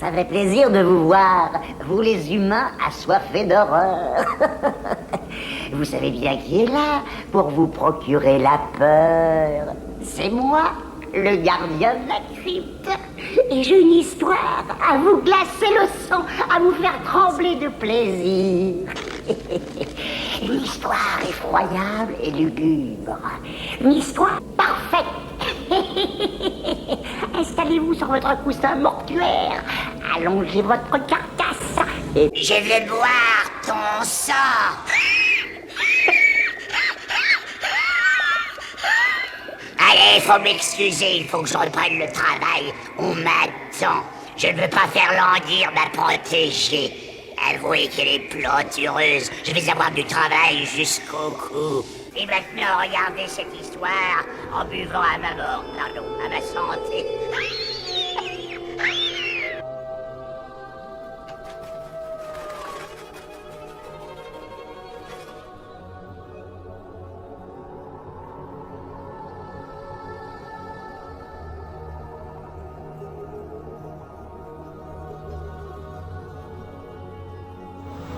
Ça fait plaisir de vous voir, vous les humains assoiffés d'horreur. Vous savez bien qui est là pour vous procurer la peur. C'est moi, le gardien de la crypte. Et j'ai une histoire à vous glacer le sang, à vous faire trembler de plaisir. Une histoire effroyable et lugubre. Une histoire parfaite. Installez-vous sur votre coussin mortuaire. Allongez votre carcasse. Et je vais boire ton sang. Allez, faut m'excuser, il faut que je reprenne le travail. On m'attend. Je ne veux pas faire languir ma protégée. Avouez qu'elle est plantureuse. Je vais avoir du travail jusqu'au cou. Et maintenant, regardez cette histoire en buvant à ma mort, pardon, à ma santé.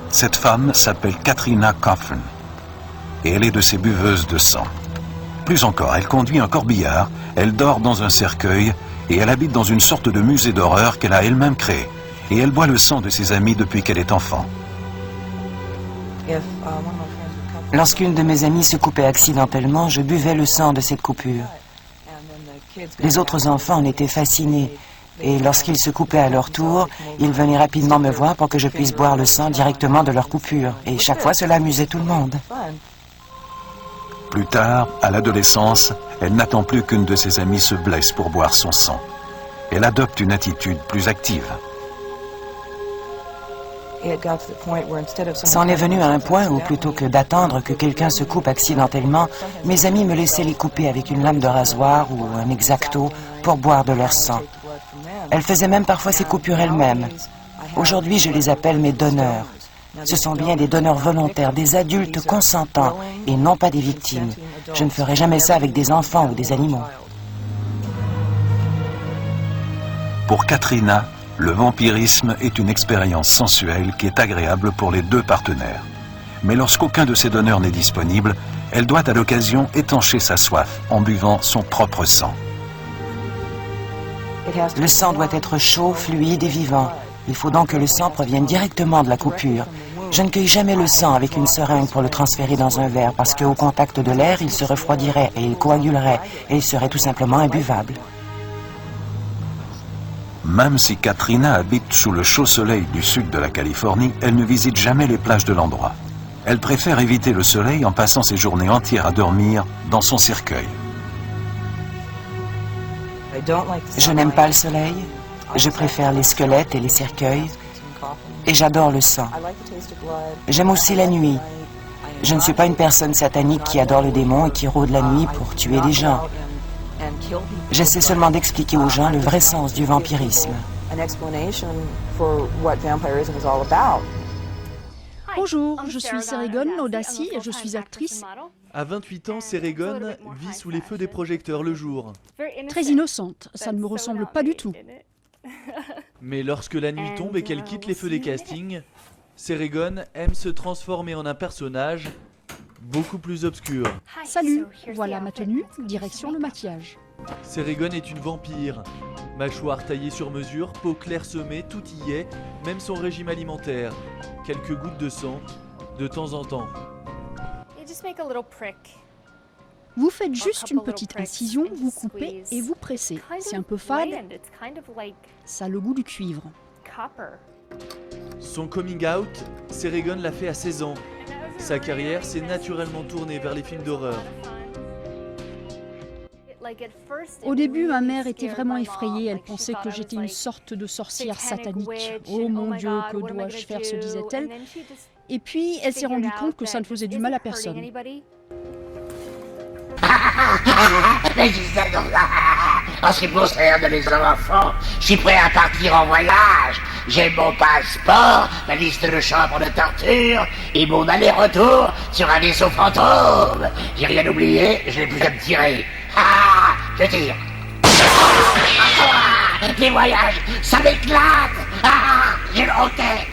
Cette femme s'appelle Katrina Coffin et elle est de ces buveuses de sang. Plus encore, elle conduit un corbillard, elle dort dans un cercueil et elle habite dans une sorte de musée d'horreur qu'elle a elle-même créé. Et elle boit le sang de ses amis depuis qu'elle est enfant. Lorsqu'une de mes amies se coupait accidentellement, je buvais le sang de cette coupure. Les autres enfants en étaient fascinés. Et lorsqu'ils se coupaient à leur tour, ils venaient rapidement me voir pour que je puisse boire le sang directement de leur coupure. Et chaque fois, cela amusait tout le monde. Plus tard, à l'adolescence, elle n'attend plus qu'une de ses amies se blesse pour boire son sang. Elle adopte une attitude plus active. C'en est venu à un point où, plutôt que d'attendre que quelqu'un se coupe accidentellement, mes amis me laissaient les couper avec une lame de rasoir ou un X-Acto pour boire de leur sang. Elles faisaient même parfois ces coupures elles-mêmes. Aujourd'hui, je les appelle mes donneurs. Ce sont bien des donneurs volontaires, des adultes consentants et non pas des victimes. Je ne ferai jamais ça avec des enfants ou des animaux. Pour Katrina, le vampirisme est une expérience sensuelle qui est agréable pour les deux partenaires. Mais lorsqu'aucun de ses donneurs n'est disponible, elle doit à l'occasion étancher sa soif en buvant son propre sang. Le sang doit être chaud, fluide et vivant. Il faut donc que le sang provienne directement de la coupure. Je ne cueille jamais le sang avec une seringue pour le transférer dans un verre parce qu'au contact de l'air, il se refroidirait et il coagulerait et il serait tout simplement imbuvable. Même si Katrina habite sous le chaud soleil du sud de la Californie, elle ne visite jamais les plages de l'endroit. Elle préfère éviter le soleil en passant ses journées entières à dormir dans son cercueil. Je n'aime pas le soleil. Je préfère les squelettes et les cercueils. Et j'adore le sang. J'aime aussi la nuit. Je ne suis pas une personne satanique qui adore le démon et qui rôde la nuit pour tuer des gens. J'essaie seulement d'expliquer aux gens le vrai sens du vampirisme. Bonjour, je suis Sérigon Audacy et je suis actrice. À 28 ans, Sérigon vit sous les feux des projecteurs le jour. Très innocente, ça ne me ressemble pas du tout. Mais lorsque la nuit tombe et qu'elle quitte les feux des castings, Sérigon aime se transformer en un personnage beaucoup plus obscur. Salut, voilà ma tenue, direction le maquillage. Sérigon est une vampire. Mâchoire taillée sur mesure, peau clairsemée, tout y est, même son régime alimentaire. Quelques gouttes de sang, de temps en temps. Vous faites juste une petite incision, vous coupez et vous pressez. C'est un peu fade, ça a le goût du cuivre. Son coming out, Sérigon l'a fait à 16 ans. Sa carrière s'est naturellement tournée vers les films d'horreur. Au début, ma mère était vraiment effrayée. Elle pensait que j'étais une sorte de sorcière satanique. Oh mon Dieu, que dois-je faire, se disait-elle. Et puis, elle s'est rendue compte que ça ne faisait du mal à personne. En ce qui concerne les enfants, je suis prêt à partir en voyage. J'ai mon passeport, ma liste de chambres de torture et mon aller-retour sur un vaisseau fantôme. J'ai rien oublié, je n'ai plus qu'à me tirer. Je tire. les voyages, ça m'éclate. J'ai le hockey.